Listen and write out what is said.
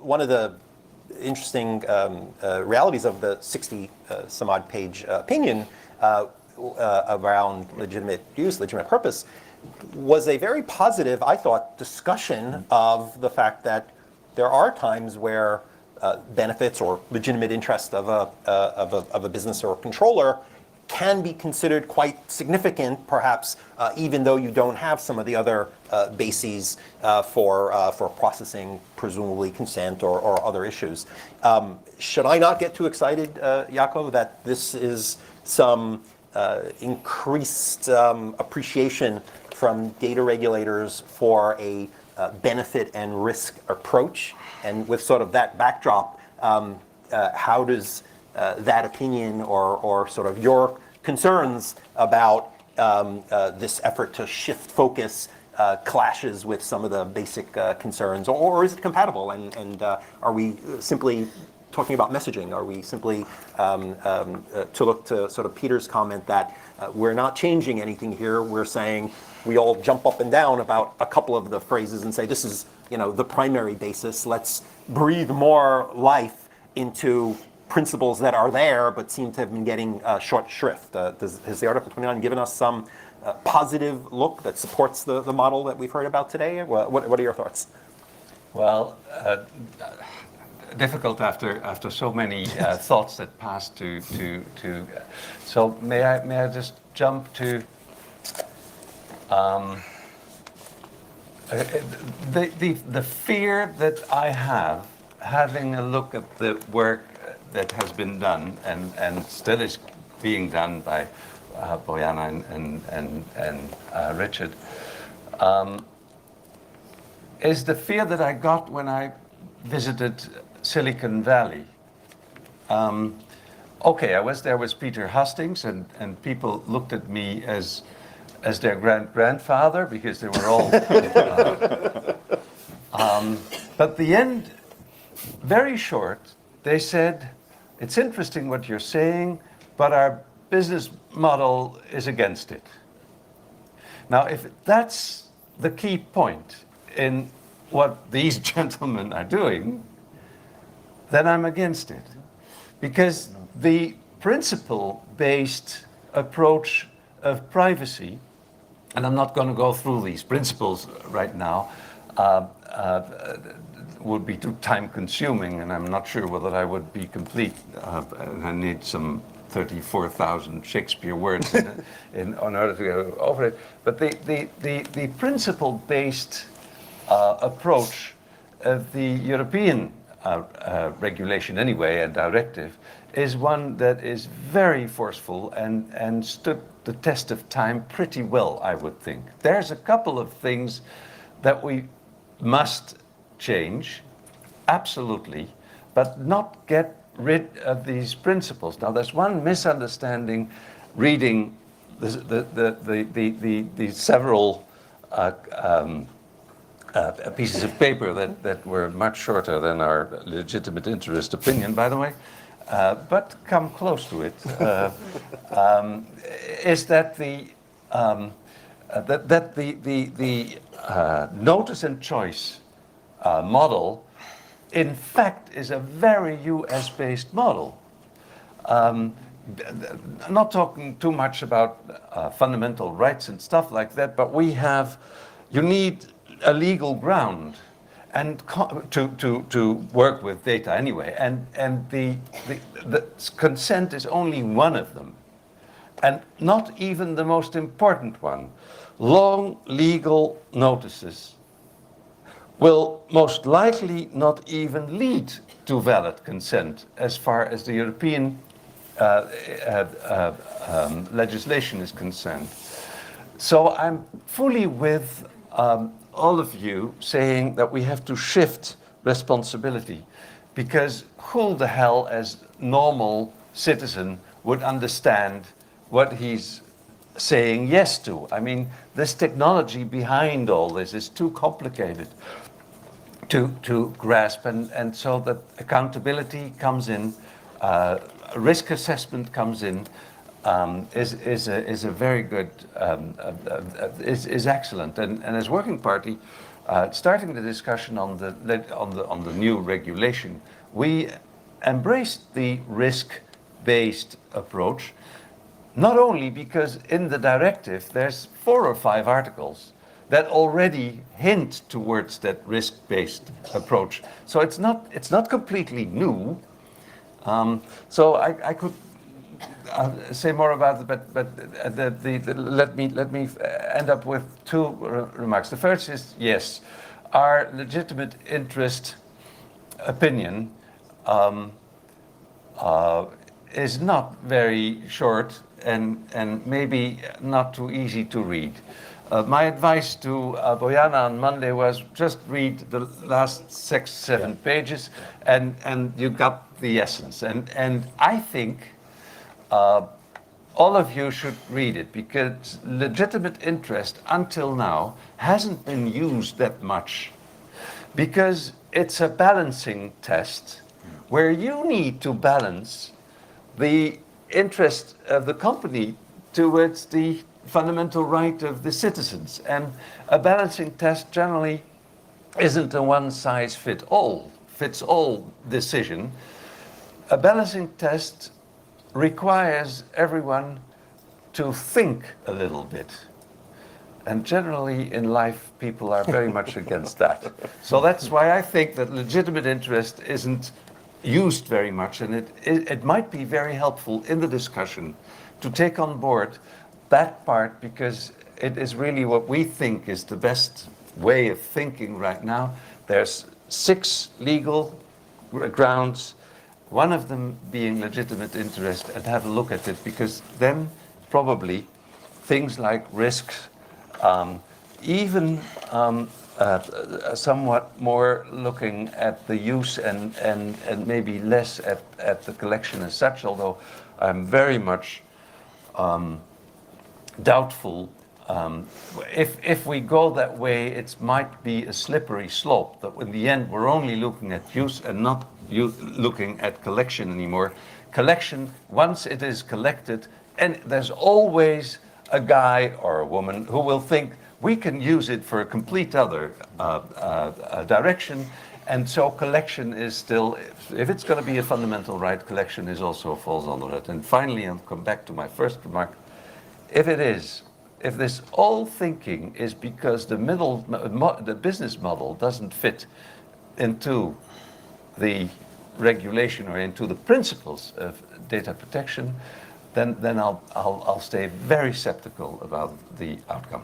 one of the interesting realities of the 60 some odd page opinion around legitimate use, legitimate purpose, was a very positive, I thought, discussion of the fact that there are times where benefits or legitimate interest of a business or a controller can be considered quite significant, perhaps, even though you don't have some of the other bases for processing, presumably consent or other issues. Should I not get too excited, Jaakko, that this is some increased appreciation from data regulators for a benefit and risk approach? And with sort of that backdrop, how does that opinion or sort of your concerns about this effort to shift focus clashes with some of the basic concerns, or is it compatible? And are we simply talking about messaging? Are we simply to look to sort of Peter's comment that we're not changing anything here? We're saying we all jump up and down about a couple of the phrases and say this is, you know, the primary basis. Let's breathe more life into principles that are there but seem to have been getting short shrift. Has the Article 29 given us some positive look that supports the model that we've heard about today? What are your thoughts? Well, difficult after so many thoughts that passed to. So may I just jump to the fear that I have, having a look at the work that has been done and still is being done by Bojana and Richard, is the fear that I got when I visited Silicon Valley. Okay, I was there with Peter Hastings, and people looked at me as their grandfather because they were all. But the end, very short, they said, "It's interesting what you're saying, but our business model is against it." Now, if that's the key point in what these gentlemen are doing, then I'm against it. Because the principle-based approach of privacy, and I'm not going to go through these principles right now, would be too time-consuming, and I'm not sure whether I would be complete. And I need some 34,000 Shakespeare words in order to go over it. But the principle-based approach of the European regulation anyway, and directive, is one that is very forceful and stood the test of time pretty well, I would think. There's a couple of things that we must change, absolutely, but not get rid of these principles. Now, there's one misunderstanding reading the several pieces of paper that were much shorter than our legitimate interest opinion, by the way, but come close to it, is that the notice and choice model, in fact, is a very US-based model. I'm not talking too much about fundamental rights and stuff like that, but you need a legal ground and to work with data anyway, and the consent is only one of them, and not even the most important one. Long legal notices will most likely not even lead to valid consent as far as the European legislation is concerned. So I'm fully with all of you saying that we have to shift responsibility, because who the hell as normal citizen would understand what he's saying yes to? I mean, this technology behind all this is too complicated to grasp, and so that accountability comes in, risk assessment comes in, is a very good, is excellent. And as Working Party, starting the discussion on the new regulation, we embraced the risk-based approach, not only because in the directive there's 4 or 5 articles that already hint towards that risk-based approach. So it's not completely new. So I could say more about it, but let me end up with 2 remarks. The first is, yes, our legitimate interest opinion is not very short and maybe not too easy to read. My advice to Bojana on Monday was just read the last 6, 7 pages, and you got the essence. And I think all of you should read it, because legitimate interest until now hasn't been used that much, because it's a balancing test where you need to balance the interest of the company towards the fundamental right of the citizens. And a balancing test generally isn't a one-size-fits-all decision. A balancing test requires everyone to think a little bit. And generally in life, people are very much against that. So that's why I think that legitimate interest isn't used very much, and it might be very helpful in the discussion to take on board that part, because it is really what we think is the best way of thinking right now. There's 6 legal grounds, one of them being legitimate interest, and have a look at it, because then probably things like risks, even somewhat more looking at the use and maybe less at the collection as such, although I'm very much doubtful. If we go that way, it might be a slippery slope, that in the end we're only looking at use and not looking at collection anymore. Collection, once it is collected, and there's always a guy or a woman who will think we can use it for a complete other direction. And so collection is still, if it's going to be a fundamental right, collection is also falls under it. And finally, I'll come back to my first remark. If this all thinking is because the business model doesn't fit into the regulation or into the principles of data protection, then I'll stay very skeptical about the outcome.